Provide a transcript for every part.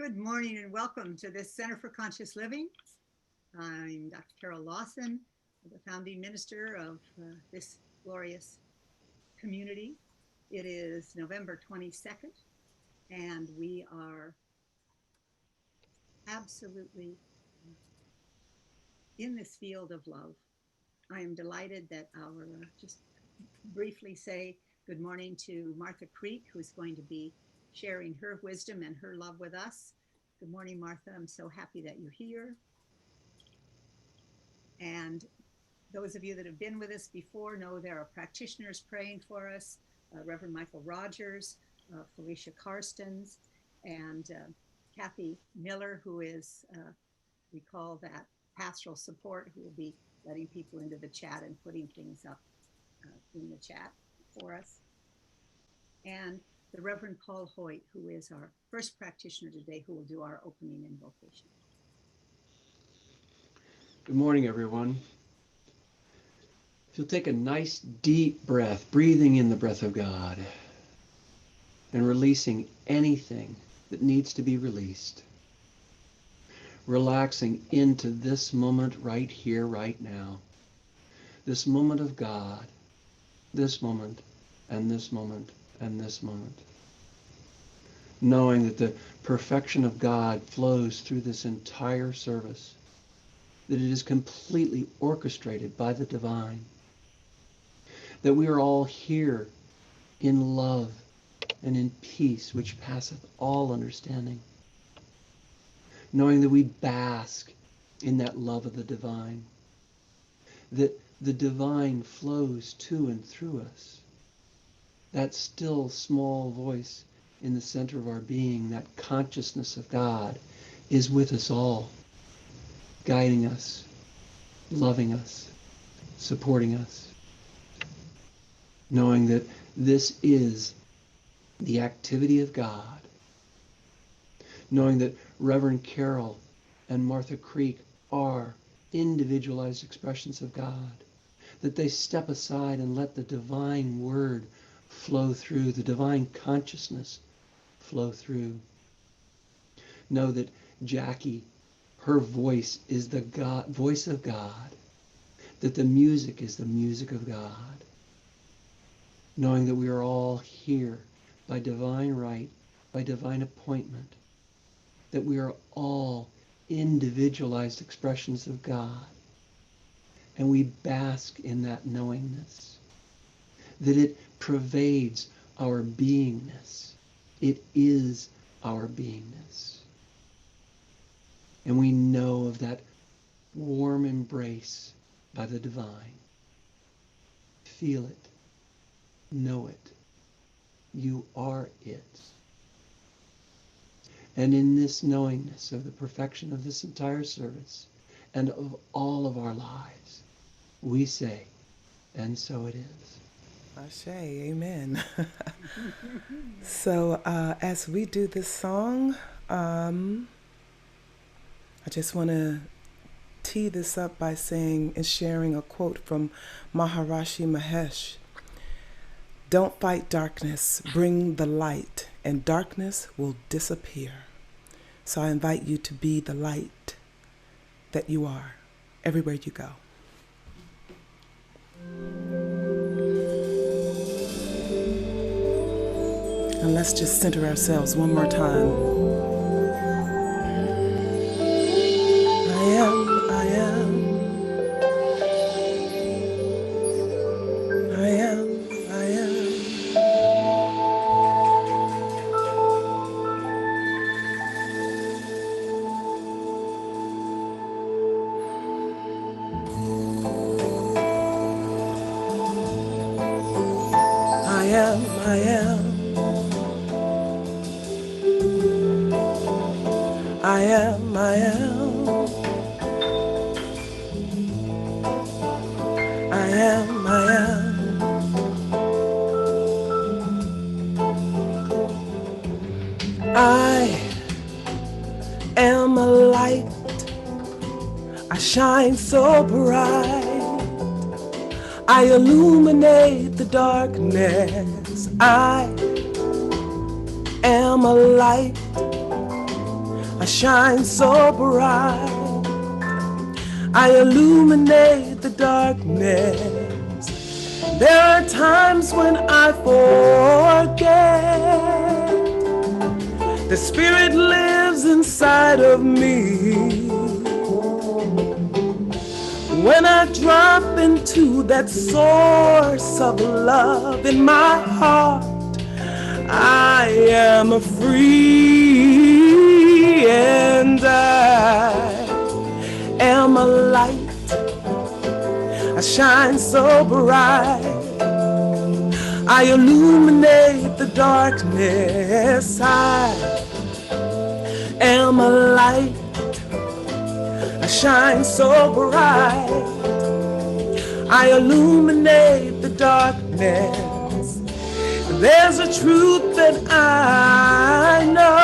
Good morning and welcome to this Center for Conscious Living. I'm Dr. Carol Lawson, the founding minister of this glorious community. It is November 22nd, and we are absolutely in this field of love. I am delighted that just briefly say good morning to Martha Creek, who's going to be sharing her wisdom and her love with us. Good morning, Martha. I'm so happy that you're here. And those of you that have been with us before know there are practitioners praying for us, Reverend Michael Rogers, Felicia Karstens, and Kathy Miller, who is, we call that pastoral support, who will be letting people into the chat and putting things up in the chat for us. And the Reverend Paul Hoyt, who is our first practitioner today, who will do our opening invocation. Good morning, everyone. If you'll take a nice deep breath, breathing in the breath of God and releasing anything that needs to be released. Relaxing into this moment right here, right now. This moment of God, this moment, and this moment, and this moment. Knowing that the perfection of God flows through this entire service, that it is completely orchestrated by the divine, that we are all here in love and in peace which passeth all understanding, knowing that we bask in that love of the divine, that the divine flows to and through us, that still small voice in the center of our being, that consciousness of God is with us all, guiding us, loving us, supporting us, knowing that this is the activity of God, knowing that Reverend Carol and Martha Creek are individualized expressions of God, that they step aside and let the divine word flow through, the divine consciousness flow through. Know that Jackie, her voice is the voice of God, that the music is the music of God, knowing that we are all here by divine right, by divine appointment, that we are all individualized expressions of God, and we bask in that knowingness, that it pervades our beingness. It is our beingness. And we know of that warm embrace by the divine. Feel it. Know it. You are it. And in this knowingness of the perfection of this entire service and of all of our lives, we say, and so it is. Ashe, amen. So as we do this song, I just want to tee this up by saying and sharing a quote from Maharishi Mahesh. Don't fight darkness, bring the light, and darkness will disappear. So I invite you to be the light that you are everywhere you go. And let's just center ourselves one more time. I am, I am. I am, I am. I am, I am. I am, I am. I am, I am. I am a light. I shine so bright. I illuminate the darkness. I am a light. I shine so bright, I illuminate the darkness. There are times when I forget the Spirit lives inside of me. When I drop into that source of love in my heart, I am free, and I am a light. I shine so bright, I illuminate the darkness. I am a light. I shine so bright, I illuminate the darkness. There's a truth that I know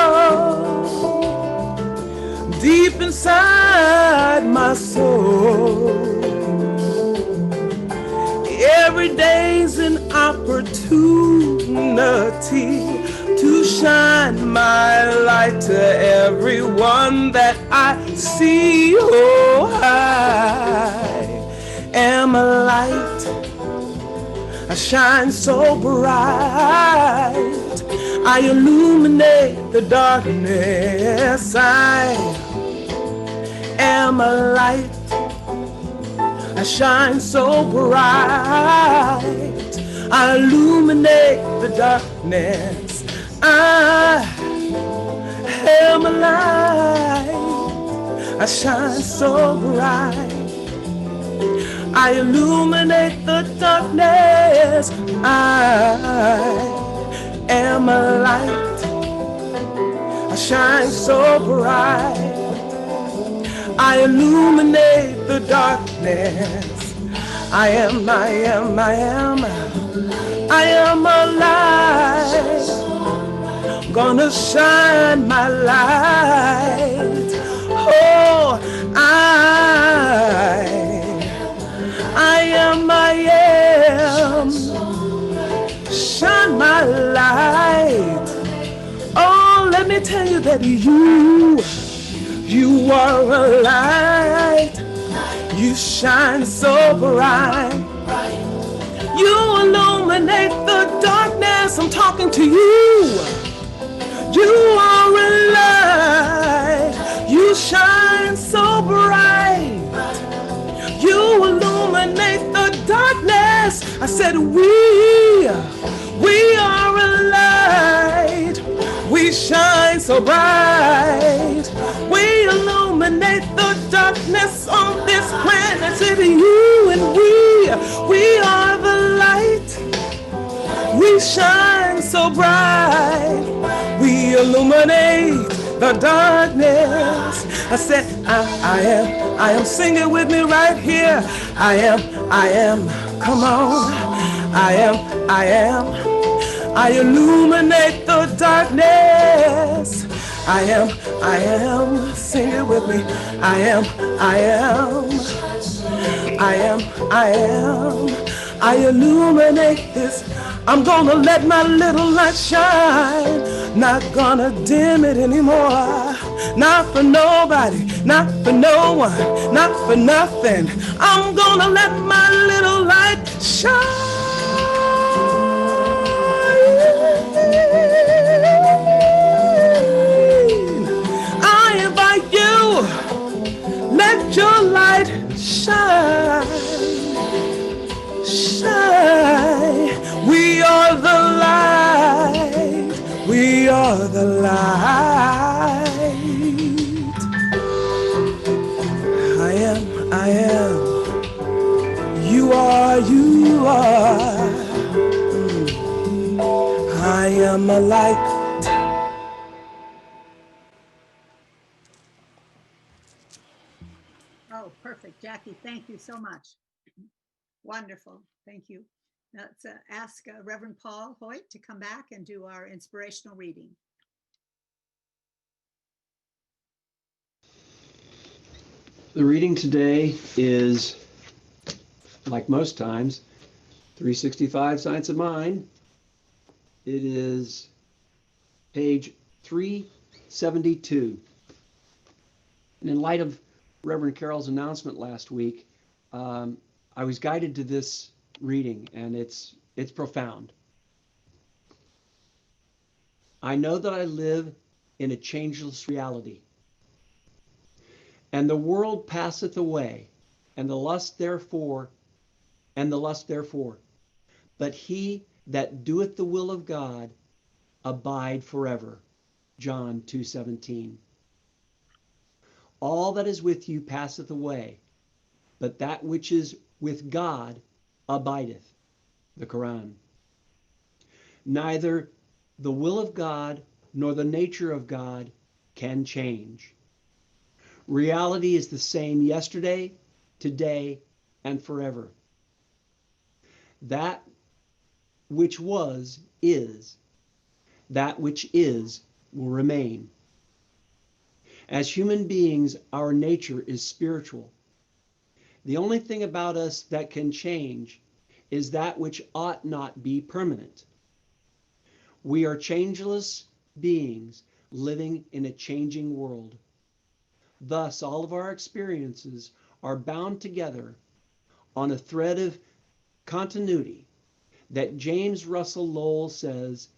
deep inside my soul. Every day's an opportunity to shine my light to everyone that I see. Oh, I am a light. I shine so bright, I illuminate the darkness. I am a light. I shine so bright, I illuminate the darkness. I am a light. I shine so bright, I illuminate the darkness. I am a light. I shine so bright, I illuminate the darkness. I am a light. Gonna shine my light. Oh, I am. Shine my light. Oh, let me tell you that you are a light. You shine so bright. You illuminate the darkness. I'm talking to you. You are a light. You shine so bright. You illuminate the darkness. I said we are a light. We shine so bright. We illuminate the darkness on this planet. I said you and we are the light. We shine so bright. We illuminate the darkness. I said I am. Singing with me right here. I am. Come on. I am. I illuminate the darkness. I am. Sing it with me. I am. I illuminate this. I'm gonna let my little light shine. Not gonna dim it anymore. Not for nobody, not for no one, not for nothing. I'm gonna let my little light shine. I invite you, let your light shine. Shine. We are the light. We are the light. I am. You are. I am a light. Oh, perfect. Jackie, thank you so much. Wonderful. Thank you. Let's ask Reverend Paul Hoyt to come back and do our inspirational reading. The reading today is, like most times, 365 Science of Mind. It is page 372. And in light of Reverend Carol's announcement last week, I was guided to this reading, and it's profound. I know that I live in a changeless reality, and the world passeth away, and the lust therefore, but he that doeth the will of God abide forever. John 2:17. All that is with you passeth away, but that which is with God abideth. The Quran. Neither the will of God nor the nature of God can change. Reality is the same yesterday, today, and forever. That which was is. That which is will remain. As human beings, our nature is spiritual. The only thing about us that can change is that which ought not be permanent. We are changeless beings living in a changing world. Thus, all of our experiences are bound together on a thread of continuity that James Russell Lowell says,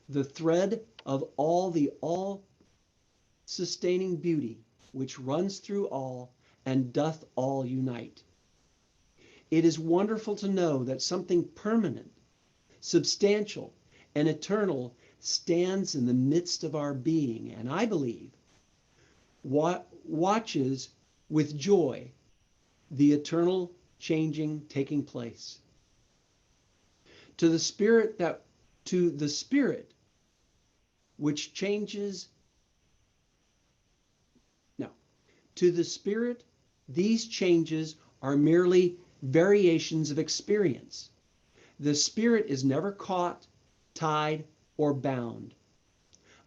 the thread of all the all-sustaining beauty which runs through all and doth all unite. It is wonderful to know that something permanent, substantial, and eternal stands in the midst of our being, and I believe watches with joy the eternal changing taking place. To the spirit which changes, no, to the spirit, these changes are merely variations of experience. The spirit is never caught, tied, or bound.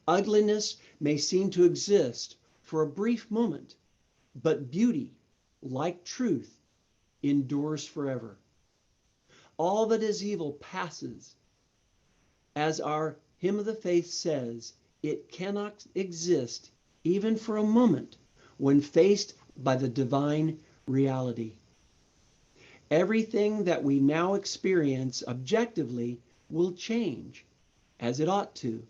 Ugliness may seem to exist for a brief moment, but beauty, like truth, endures forever. All that is evil passes. As our hymn of the faith says, it cannot exist even for a moment when faced by the divine reality. Everything that we now experience objectively will change, as it ought to,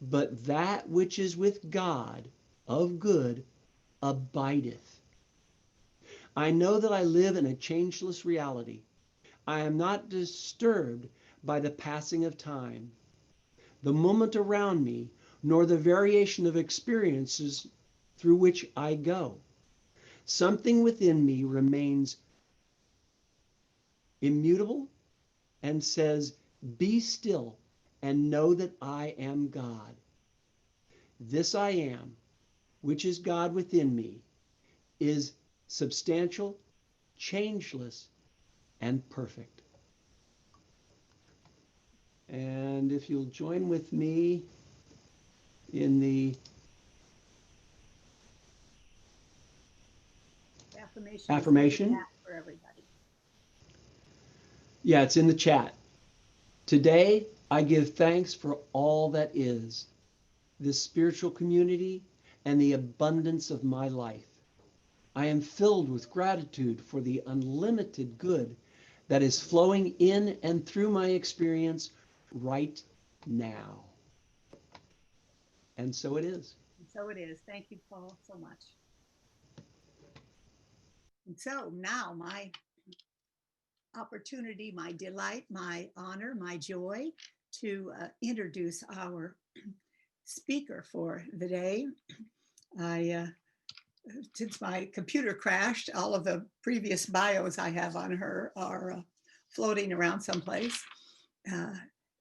but that which is with God of good abideth. I know that I live in a changeless reality. I am not disturbed by the passing of time, the moment around me, nor the variation of experiences through which I go. Something within me remains immutable and says, be still and know that I am God. This I am, which is God within me, is substantial, changeless, and perfect. And if you'll join with me in the affirmation. For everybody. Yeah, it's in the chat. Today, I give thanks for all that is, this spiritual community, and the abundance of my life. I am filled with gratitude for the unlimited good that is flowing in and through my experience right now. And so it is. And so it is. Thank you, Paul, so much. And so now my opportunity, my delight, my honor, my joy to introduce our speaker for the day. Since my computer crashed, all of the previous bios I have on her are floating around someplace.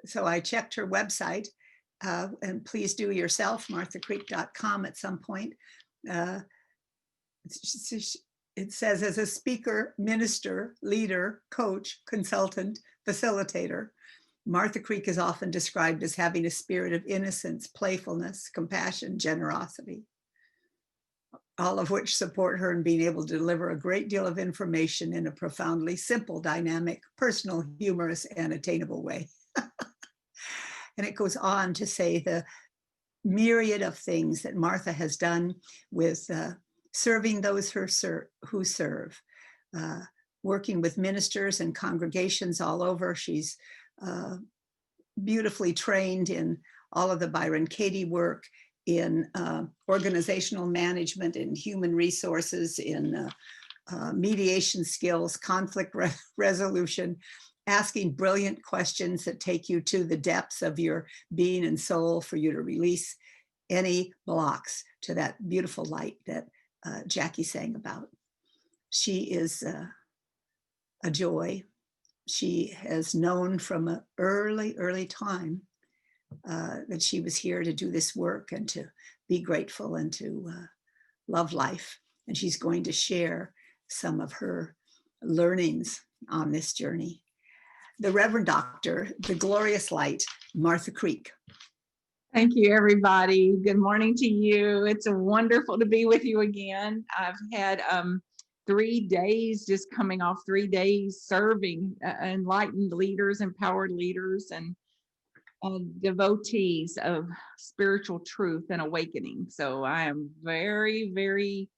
So I checked her website, and please do yourself, marthacreek.com at some point. It says, as a speaker, minister, leader, coach, consultant, facilitator, Martha Creek is often described as having a spirit of innocence, playfulness, compassion, generosity, all of which support her in being able to deliver a great deal of information in a profoundly simple, dynamic, personal, humorous, and attainable way. And it goes on to say the myriad of things that Martha has done with serving those who serve, working with ministers and congregations all over. She's beautifully trained in all of the Byron Katie work, in organizational management, in human resources, in mediation skills, conflict resolution, asking brilliant questions that take you to the depths of your being and soul for you to release any blocks to that beautiful light that Jackie sang about. She is a joy. She has known from an early time that she was here to do this work and to be grateful and to love life. And she's going to share some of her learnings on this journey. The Reverend Doctor, the glorious light, Martha Creek. Thank you, everybody. Good morning to you. It's wonderful to be with you again. I've had 3 days, just coming off 3 days serving enlightened leaders, empowered leaders, and devotees of spiritual truth and awakening. So I am very, very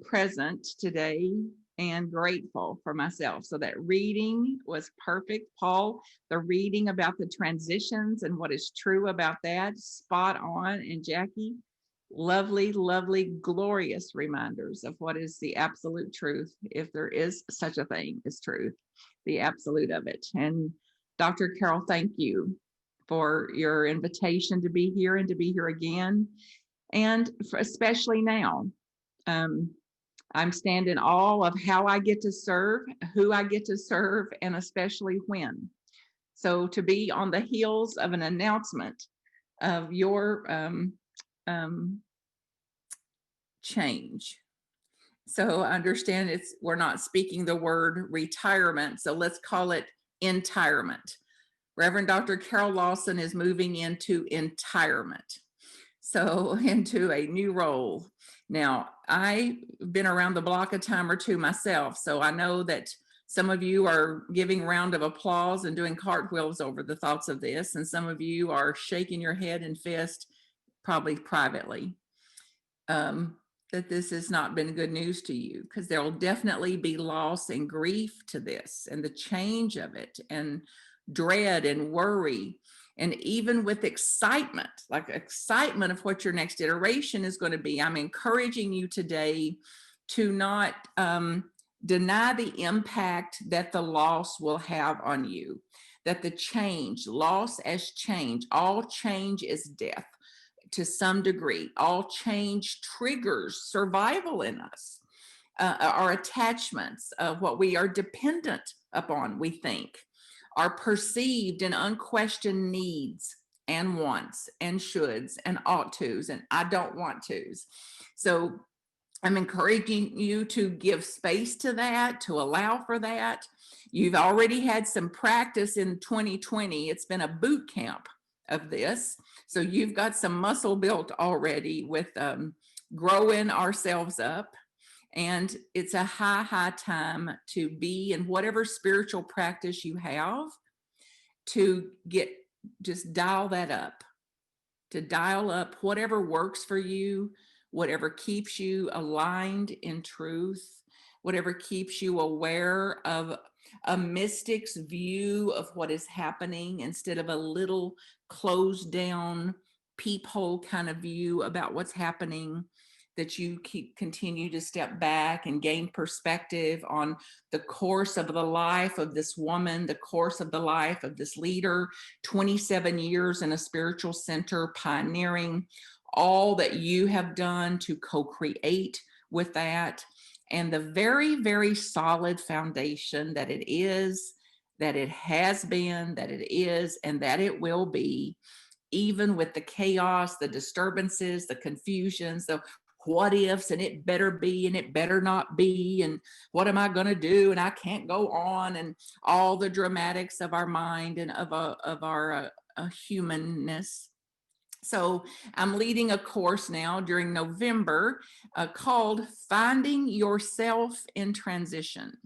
present today and grateful for myself. So that reading was perfect. Paul, the reading about the transitions and what is true about that, spot on. And Jackie, lovely, lovely, glorious reminders of what is the absolute truth, if there is such a thing as truth, the absolute of it. And Dr. Carol, thank you for your invitation to be here and to be here again. And especially now, I'm standing in awe of how I get to serve, who I get to serve, and especially when. So to be on the heels of an announcement of your change. So I understand we're not speaking the word retirement, so let's call it entirement. Reverend Dr. Carol Lawson is moving into entirement, so into a new role. Now, I've been around the block a time or two myself, so I know that some of you are giving a round of applause and doing cartwheels over the thoughts of this, and some of you are shaking your head and fist, probably privately, that this has not been good news to you, because there will definitely be loss and grief to this, and the change of it, and dread and worry, and even with excitement, like excitement of what your next iteration is going to be. I'm encouraging you today to not deny the impact that the loss will have on you, that the change, loss as change, all change is death to some degree. All change triggers survival in us, our attachments, what we are dependent upon, we think, our perceived and unquestioned needs and wants and shoulds and ought tos and I don't want tos. So I'm encouraging you to give space to that, to allow for that. You've already had some practice in 2020. It's been a boot camp of this. So you've got some muscle built already with growing ourselves up. And it's a high time to be in whatever spiritual practice you have, to just dial that up, to dial up whatever works for you, whatever keeps you aligned in truth, whatever keeps you aware of a mystic's view of what is happening instead of a little closed down peephole kind of view about what's happening, that you continue to step back and gain perspective on the course of the life of this woman, the course of the life of this leader, 27 years in a spiritual center, pioneering all that you have done to co-create with that, and the very, very solid foundation that it is, that it has been, that it is, and that it will be, even with the chaos, the disturbances, the confusions, the what ifs, and it better be and it better not be, and what am I going to do, and I can't go on, and all the dramatics of our mind and of our humanness. So I'm leading a course now during November called Finding Yourself in Transition.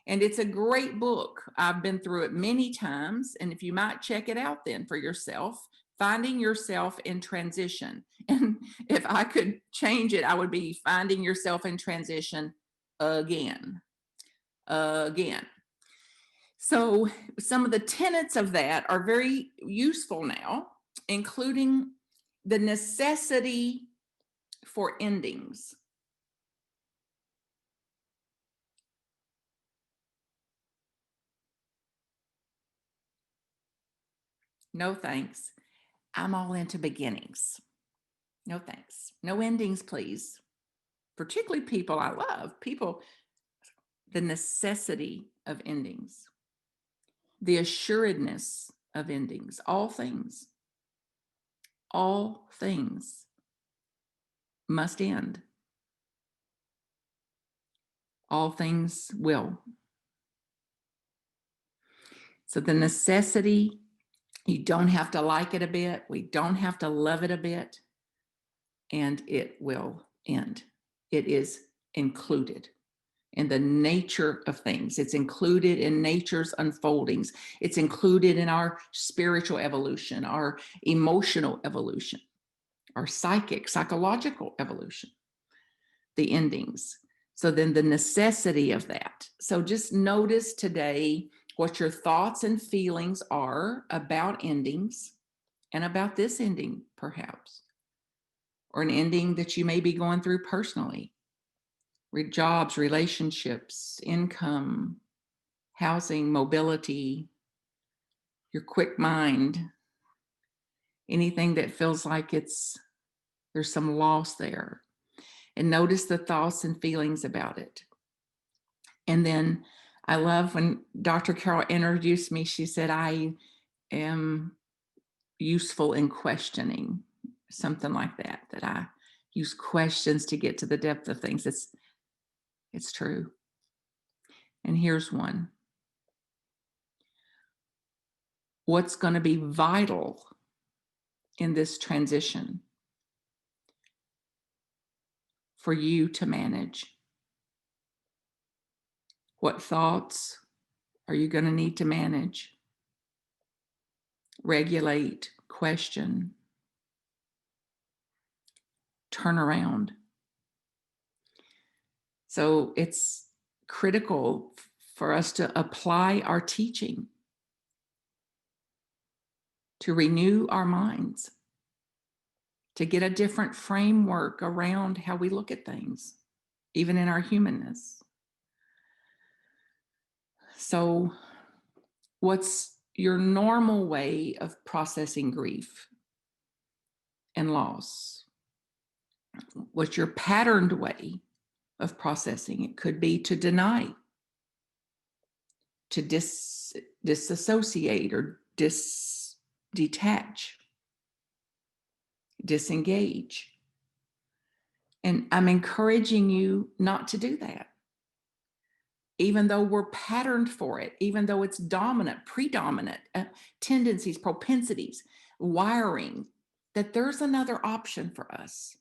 And it's a great book. I've been through it many times. And if you might check it out then for yourself, finding yourself in transition. And if I could change it, I would be finding yourself in transition again. So some of the tenets of that are very useful now, including the necessity for endings. No thanks. I'm all into beginnings. No thanks. No endings, please. Particularly people I love. People, the necessity of endings, the assuredness of endings, all things must end. All things will. So the necessity, you don't have to like it a bit. We don't have to love it a bit. And it will end. It is included in the nature of things. It's included in nature's unfoldings. It's included in our spiritual evolution, our emotional evolution, our psychological evolution, the endings. So then the necessity of that. So just notice today what your thoughts and feelings are about endings and about this ending, perhaps, or an ending that you may be going through personally. Jobs, relationships, income, housing, mobility, your quick mind, anything that feels like there's some loss there. And notice the thoughts and feelings about it. And then I love when Dr. Carol introduced me, she said, I am useful in questioning, something like that I use questions to get to the depth of things. It's true. And here's one. What's going to be vital in this transition for you to manage? What thoughts are you going to need to manage, regulate, question, turn around? So it's critical for us to apply our teaching, to renew our minds, to get a different framework around how we look at things, even in our humanness. So what's your normal way of processing grief and loss? What's your patterned way of processing? It could be to deny, to disassociate or detach, disengage. And I'm encouraging you not to do that. Even though we're patterned for it, even though it's dominant, predominant tendencies, propensities, wiring, that there's another option for us.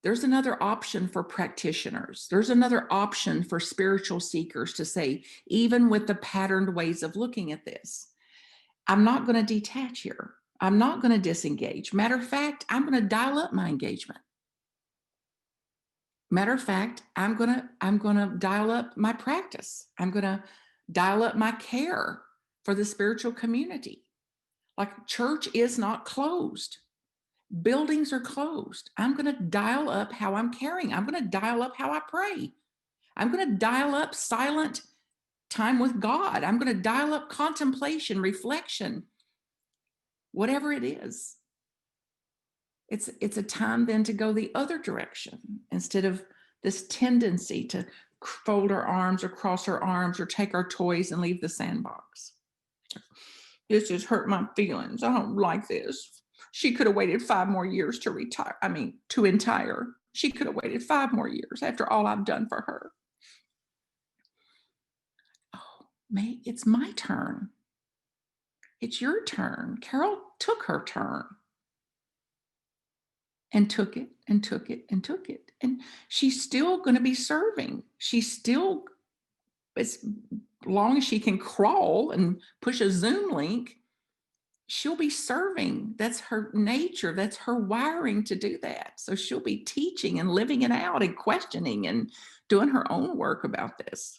There's another option for practitioners. There's another option for spiritual seekers to say, even with the patterned ways of looking at this, I'm not going to detach here. I'm not going to disengage. Matter of fact, I'm going to dial up my engagement. Matter of fact, I'm gonna dial up my practice. I'm gonna dial up my care for the spiritual community. Like, church is not closed. Buildings are closed. I'm gonna dial up how I'm caring. I'm gonna dial up how I pray. I'm gonna dial up silent time with God. I'm gonna dial up contemplation, reflection, whatever it is. It's a time then to go the other direction instead of this tendency to fold our arms or cross our arms or take our toys and leave the sandbox. This just hurt my feelings. I don't like this. She could have waited 5 more years to retire. To entire. She could have waited 5 more years after all I've done for her. Oh, May, it's my turn. It's your turn. Carol took her turn. And took it and took it and took it. And she's still going to be serving. She's still, as long as she can crawl and push a Zoom link, she'll be serving. That's her nature. That's her wiring to do that. So she'll be teaching and living it out and questioning and doing her own work about this.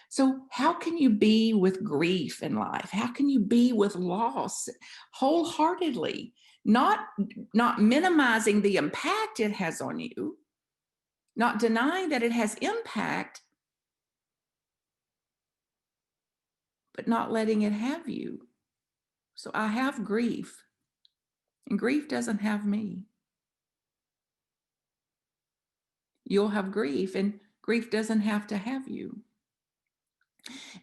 So how can you be with grief in life? How can you be with loss wholeheartedly, not minimizing the impact it has on you, not denying that it has impact, but not letting it have you? So I have grief, and grief doesn't have me. You'll have grief, and grief doesn't have to have you.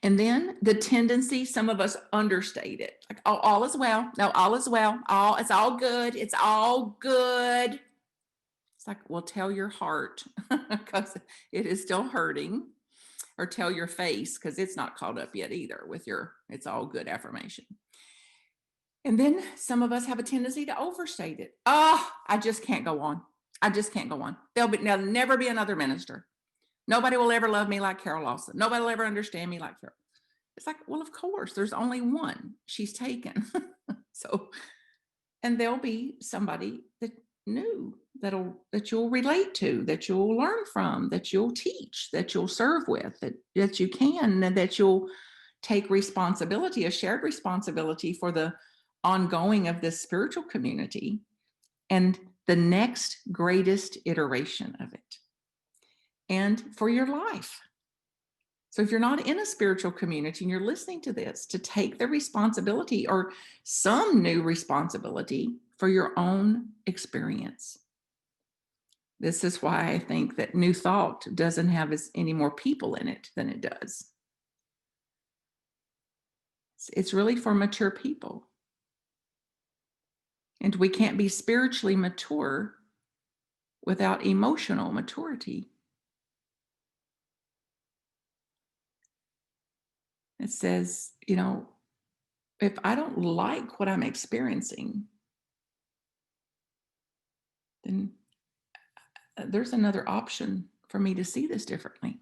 And then the tendency, some of us understate it. Like, oh, all is well. No, all is well. It's all good. It's all good. It's like, well, tell your heart because it is still hurting, or tell your face because it's not caught up yet either with your it's all good affirmation. And then some of us have a tendency to overstate it. Oh, I just can't go on. I just can't go on. There'll never be another minister. Nobody will ever love me like Carol Lawson. Nobody will ever understand me like Carol. It's like, well, of course, there's only one. She's taken. So, and there'll be somebody that new that you'll relate to, that you'll learn from, that you'll teach, that you'll serve with, that you can, and that you'll take responsibility, a shared responsibility for the ongoing of this spiritual community and the next greatest iteration of it, and for your life. So if you're not in a spiritual community and you're listening to this, to take the responsibility or some new responsibility for your own experience. This is why I think that New Thought doesn't have any more people in it than it does. It's really for mature people. And we can't be spiritually mature without emotional maturity. It says, if I don't like what I'm experiencing, then there's another option for me to see this differently.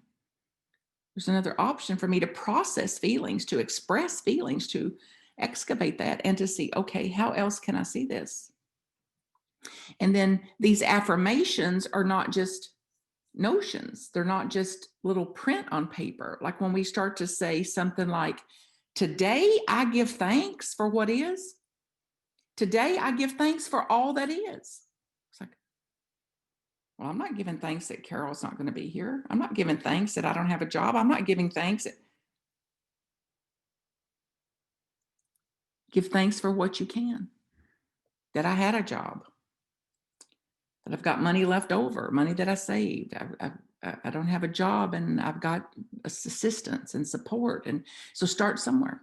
There's another option for me to process feelings, to express feelings, to excavate that, and to see, okay, how else can I see this? And then these affirmations are not just notions. They're not just little print on paper. Like when we start to say something like, today I give thanks for what is. Today I give thanks for all that is. It's like, well, I'm not giving thanks that Carol's not going to be here. I'm not giving thanks that I don't have a job. I'm not giving thanks that... Give thanks for what you can. That I had a job. That I've got money left over, money that I saved. I don't have a job and I've got assistance and support. And so start somewhere.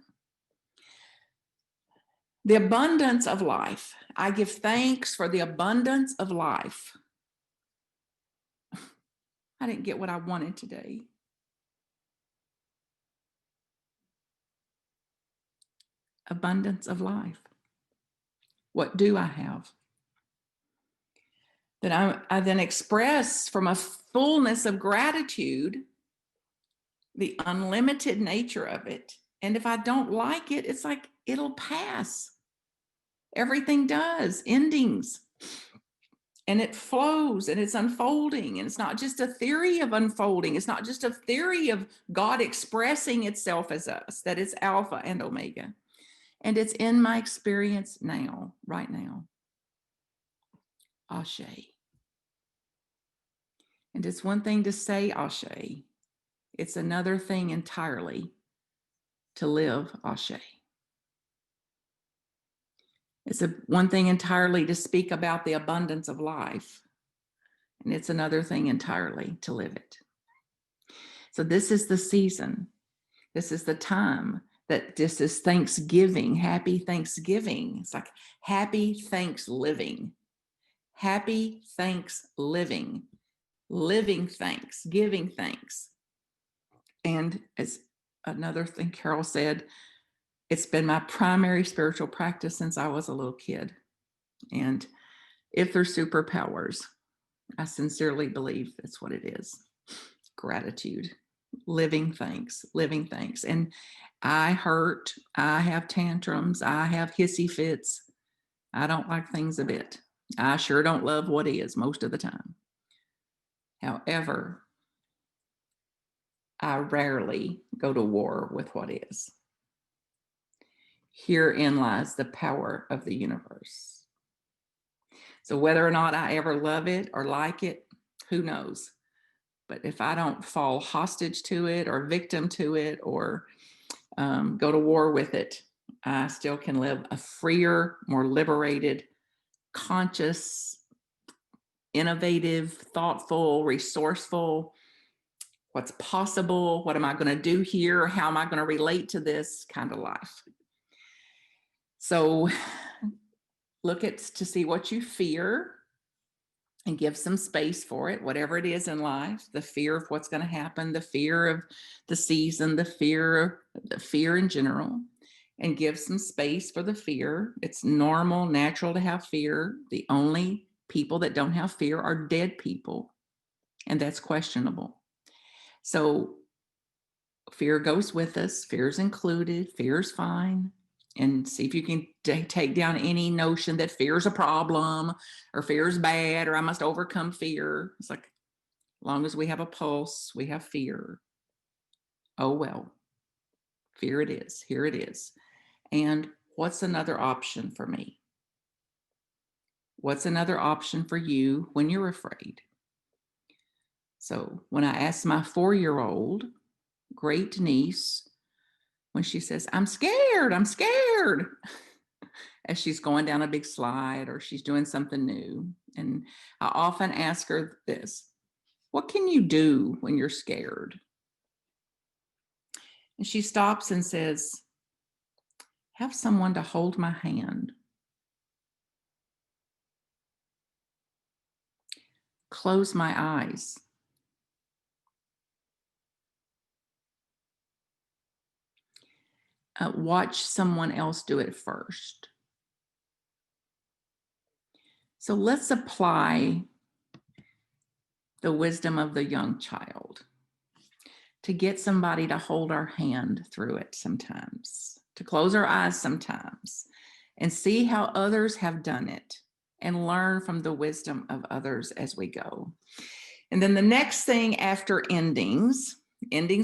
The abundance of life. I give thanks for the abundance of life. I didn't get what I wanted today. Abundance of life. What do I have? That I then express from a fullness of gratitude the unlimited nature of it. And if I don't like it, it's like it'll pass. Everything does, endings. And it flows and it's unfolding. And it's not just a theory of unfolding. It's not just a theory of God expressing itself as us, that it's Alpha and Omega. And it's in my experience now, right now. Ashe. And it's one thing to say Ashe. It's another thing entirely to live Ashe. It's one thing entirely to speak about the abundance of life. And it's another thing entirely to live it. So this is the season. This is the time that this is Thanksgiving. Happy Thanksgiving. It's like happy thanks living. Happy thanks living. Living thanks, giving thanks. And as another thing Carol said, it's been my primary spiritual practice since I was a little kid. And if there's superpowers, I sincerely believe it's what it is. Gratitude. living things, living things. And I hurt, I have tantrums, I have hissy fits. I don't like things a bit. I sure don't love what is most of the time. However, I rarely go to war with what is. Herein lies the power of the universe. So whether or not I ever love it or like it, who knows? But if I don't fall hostage to it or victim to it or go to war with it, I still can live a freer, more liberated, conscious, innovative, thoughtful, resourceful, what's possible, what am I going to do here, how am I going to relate to this kind of life. So look at to see what you fear and give some space for it, whatever it is in life, the fear of what's going to happen, the fear of the season, the fear in general, and give some space for the fear. It's normal, natural to have fear. The only people that don't have fear are dead people, and that's questionable. So fear goes with us, fear's included, fear's fine. And see if you can take down any notion that fear is a problem or fear is bad or I must overcome fear. It's like, as long as we have a pulse, we have fear. Oh, well, fear it is. Here it is. And what's another option for me? What's another option for you when you're afraid? So when I asked my 4-year-old great niece, when she says, I'm scared, as she's going down a big slide or she's doing something new. And I often ask her this, what can you do when you're scared? And she stops and says, have someone to hold my hand. Close my eyes. Watch someone else do it first. So let's apply the wisdom of the young child to get somebody to hold our hand through it sometimes, to close our eyes sometimes, and see how others have done it and learn from the wisdom of others as we go. And then the next thing after endings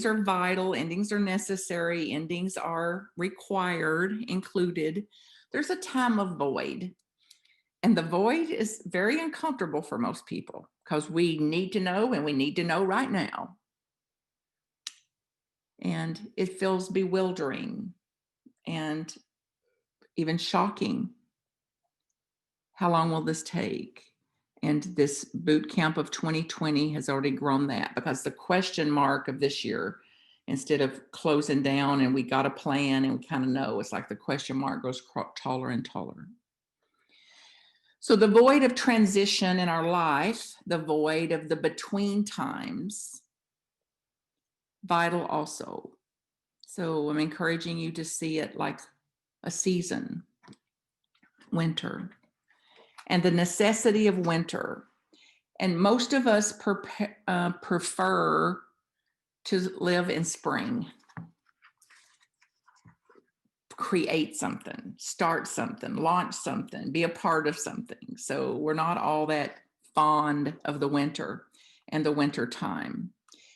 are vital, endings are necessary, endings are required, included. There's a time of void. And the void is very uncomfortable for most people because we need to know and we need to know right now. And it feels bewildering and even shocking. How long will this take? And this boot camp of 2020 has already grown that, because the question mark of this year, instead of closing down and we got a plan and we kind of know, it's like the question mark goes taller and taller. So the void of transition in our life, the void of the between times, vital also. So I'm encouraging you to see it like a season, winter, and the necessity of winter. And most of us prefer to live in spring. Create something, start something, launch something, be a part of something. So we're not all that fond of the winter and the winter time.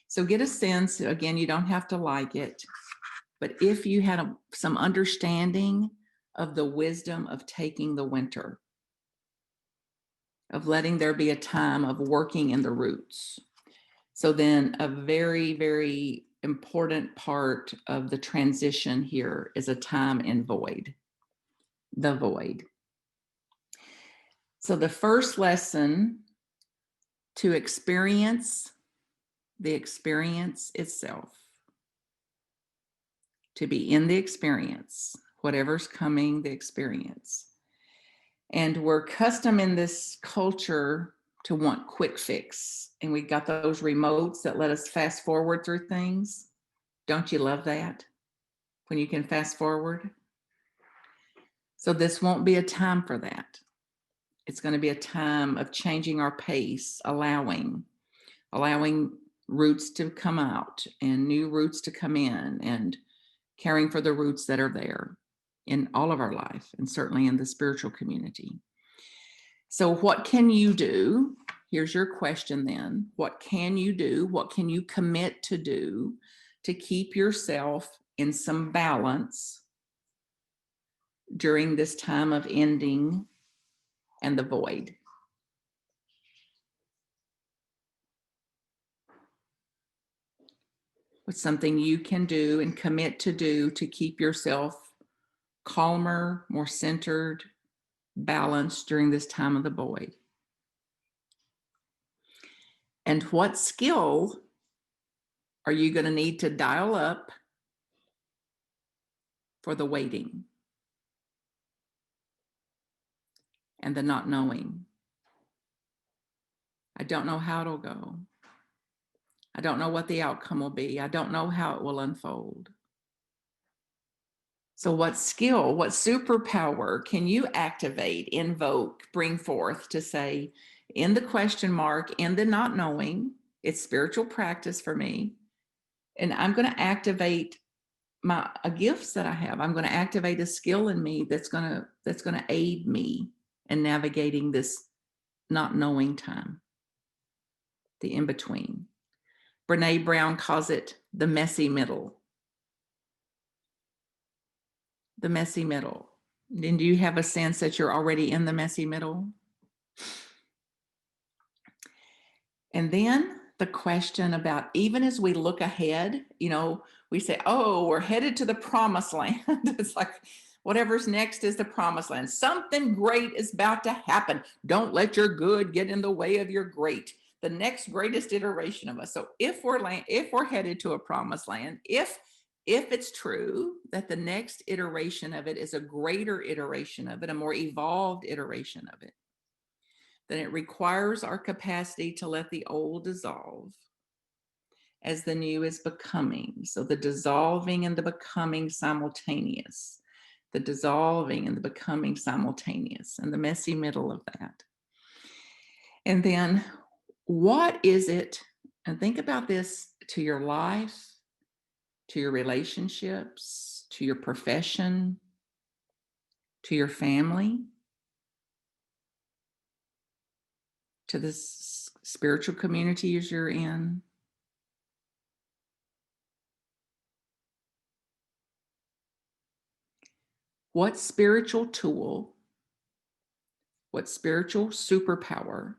So get a sense, again, you don't have to like it, but if you had some understanding of the wisdom of taking the winter, of letting there be a time of working in the roots. So then a very, very important part of the transition here is a time in void, the void. So the first lesson, to experience the experience itself, to be in the experience, whatever's coming, the experience. And we're accustomed in this culture to want quick fix. And we got those remotes that let us fast forward through things. Don't you love that? When you can fast forward? So this won't be a time for that. It's going to be a time of changing our pace, allowing roots to come out and new roots to come in, and caring for the roots that are there in all of our life, and certainly in the spiritual community. So what can you do? Here's your question then. What can you do? What can you commit to do to keep yourself in some balance during this time of ending and the void? What's something you can do and commit to do to keep yourself calmer, more centered, balanced during this time of the void? And what skill are you going to need to dial up for the waiting and the not knowing? I don't know how it'll go. I don't know what the outcome will be. I don't know how it will unfold. So what skill, what superpower can you activate, invoke, bring forth to say, in the question mark, in the not knowing, it's spiritual practice for me, and I'm going to activate a gifts that I have. I'm going to activate a skill in me that's going to aid me in navigating this not knowing time, the in between. Brene Brown calls it the messy middle. The messy middle. And do you have a sense that you're already in the messy middle? And then the question about, even as we look ahead, we say, oh, we're headed to the promised land. It's like, whatever's next is the promised land. Something great is about to happen. Don't let your good get in the way of your great. The next greatest iteration of us. So if we're headed to a promised land, if it's true that the next iteration of it is a greater iteration of it, a more evolved iteration of it, then it requires our capacity to let the old dissolve as the new is becoming. So the dissolving and the becoming simultaneous. The dissolving and the becoming simultaneous, and the messy middle of that. And then what is it, and think about this, to your life, to your relationships, to your profession, to your family, to this spiritual community as you're in. What spiritual tool, what spiritual superpower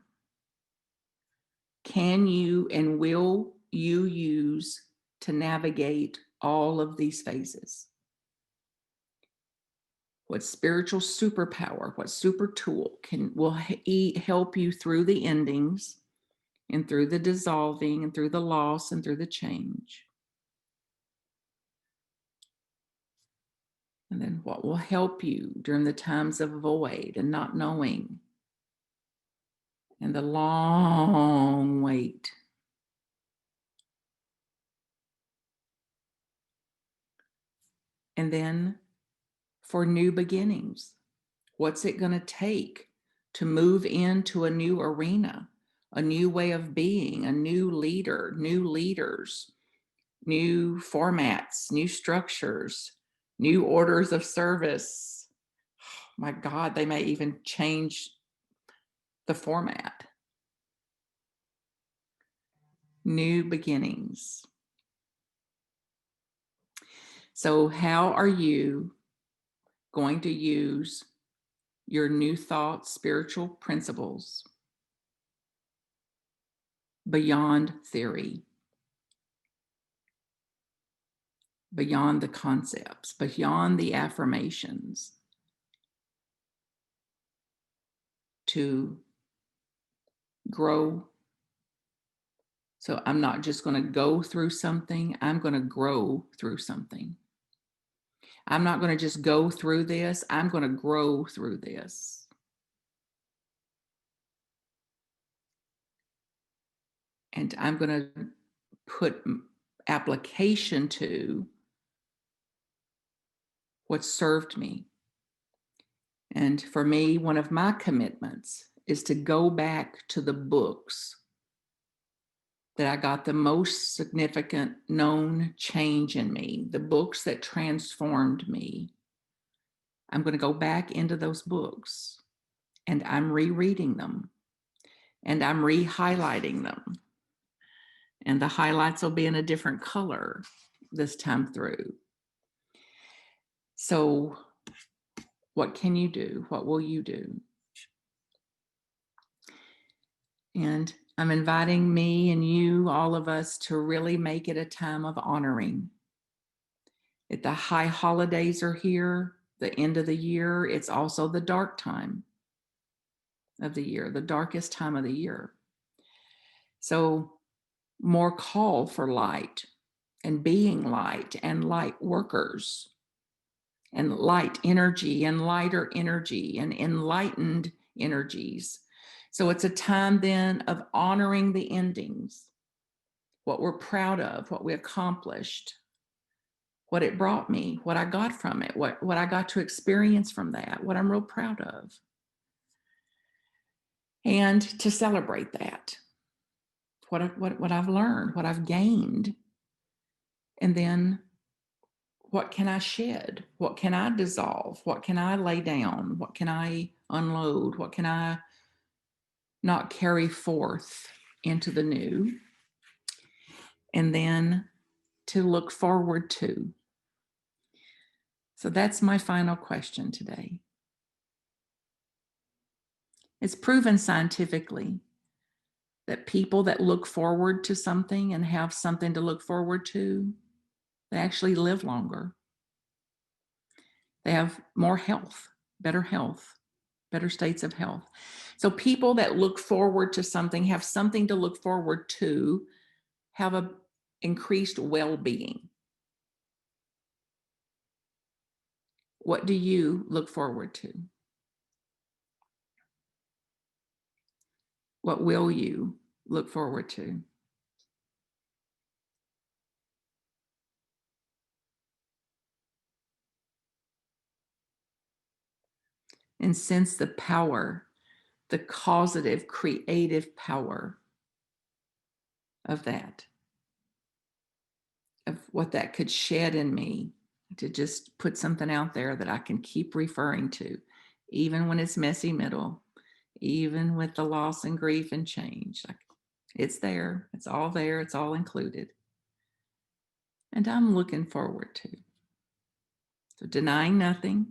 can you and will you use to navigate all of these phases? What spiritual superpower, what super tool will help you through the endings and through the dissolving and through the loss and through the change? And then what will help you during the times of void and not knowing and the long wait? And then for new beginnings, what's it going to take to move into a new arena, a new way of being, a new leader, new leaders, new formats, new structures, new orders of service? My God, they may even change the format. New beginnings. So how are you going to use your new thought, spiritual principles beyond theory, beyond the concepts, beyond the affirmations, to grow? So I'm not just going to go through something, I'm going to grow through something. I'm not going to just go through this, I'm going to grow through this. And I'm going to put application to what served me. And for me, one of my commitments is to go back to the books that I got the most significant known change in me, the books that transformed me, I'm going to go back into those books and I'm rereading them and I'm re-highlighting them. And the highlights will be in a different color this time through. So what can you do? What will you do? And I'm inviting me and you, all of us, to really make it a time of honoring. If the high holidays are here, the end of the year, it's also the dark time of the year, the darkest time of the year. So more call for light and being light and light workers and light energy and lighter energy and enlightened energies. So it's a time then of honoring the endings, what we're proud of, what we accomplished, what it brought me, what I got from it, what I got to experience from that, what I'm real proud of. And to celebrate that, what I've learned, what I've gained. And then what can I shed? What can I dissolve? What can I lay down? What can I unload? What can I not carry forth into the new? And then to look forward to. So that's my final question today. It's proven scientifically that people that look forward to something and have something to look forward to, they actually live longer. They have more health, better states of health. So people that look forward to something, have something to look forward to, have an increased well-being. What do you look forward to? What will you look forward to? And sense the power, the causative, creative power of that, of what that could shed in me, to just put something out there that I can keep referring to, even when it's messy middle, even with the loss and grief and change. It's there, it's all included. And I'm looking forward to. So denying nothing,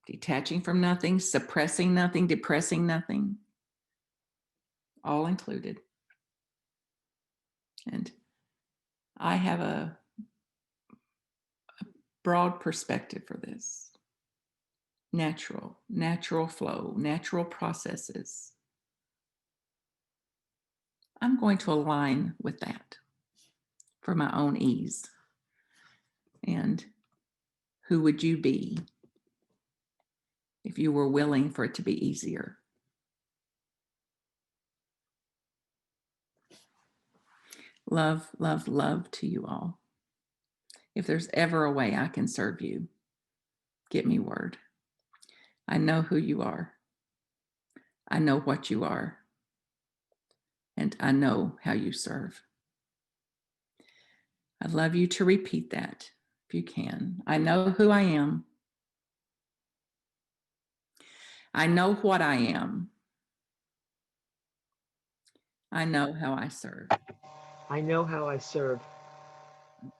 detaching from nothing, suppressing nothing, depressing nothing, all included. And I have a broad perspective for this. Natural flow, natural processes. I'm going to align with that for my own ease. And who would you be if you were willing for it to be easier? Love, love, love to you all. If there's ever a way I can serve you, get me word. I know who you are. I know what you are. And I know how you serve. I'd love you to repeat that if you can. I know who I am. I know what I am. I know how I serve. I know how I serve.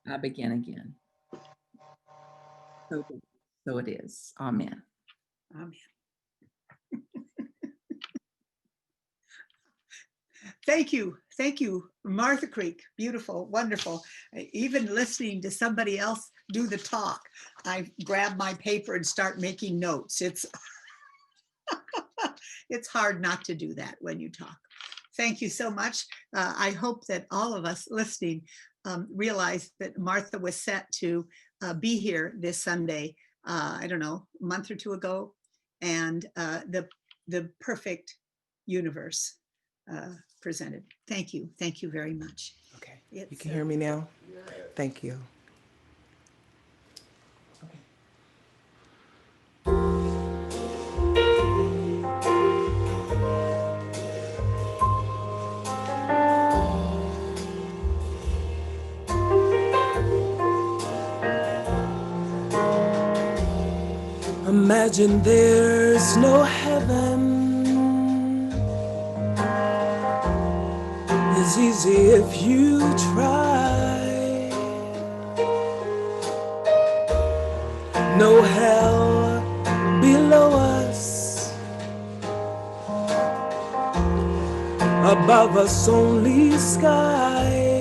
I begin again. So it is. Amen. Amen. Thank you, Martha Creek. Beautiful, wonderful. Even listening to somebody else do the talk, I grab my paper and start making notes. It's it's hard not to do that when you talk. Thank you so much. I hope that all of us listening realize that Martha was set to be here this Sunday, I don't know, a month or two ago, and the perfect universe presented. Thank you very much. Okay, you can hear me now? Thank you. Imagine there's no heaven. It's easy if you try. No hell below us, above us only sky.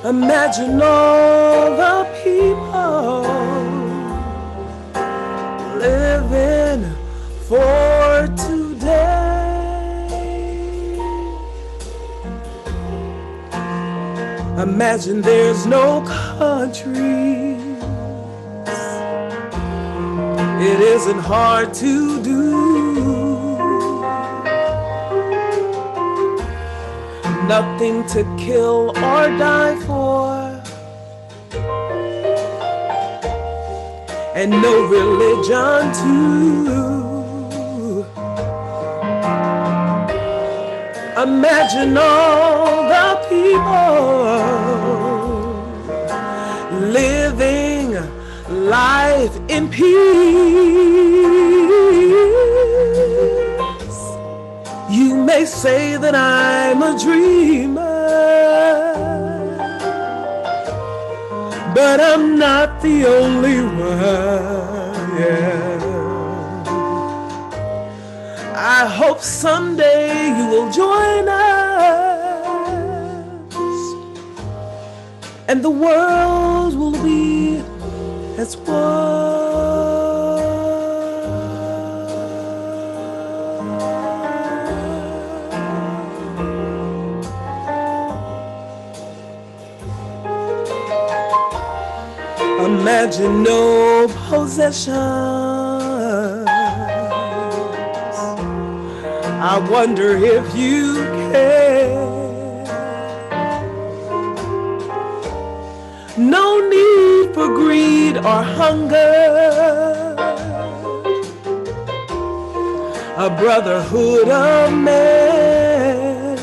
Imagine all the people living for today. Imagine there's no countries. It isn't hard to do. Nothing to kill or die for, and no religion too. Imagine all the people living life in peace. You may say that I'm a dreamer, but I'm not the only one, yeah. I hope someday you will join us, and the world will be as one. Imagine no possessions. I wonder if you care. No need for greed or hunger. A brotherhood of man.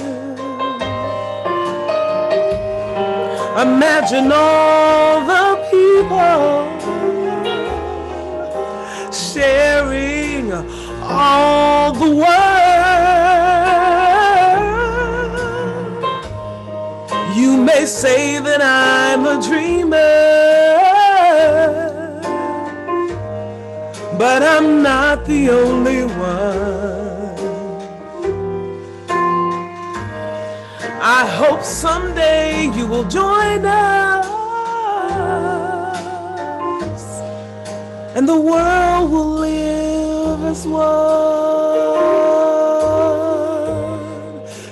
Imagine all the people sharing all the world. You may say that I'm a dreamer, but I'm not the only one. I hope someday you will join us, and the world will live as one.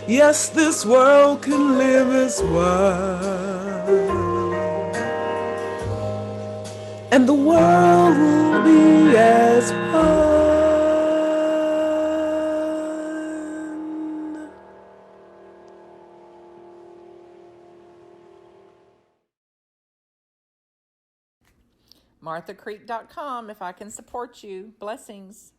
Yes, this world can live as one, and the world will be as one. MarthaCreek.com if I can support you. Blessings.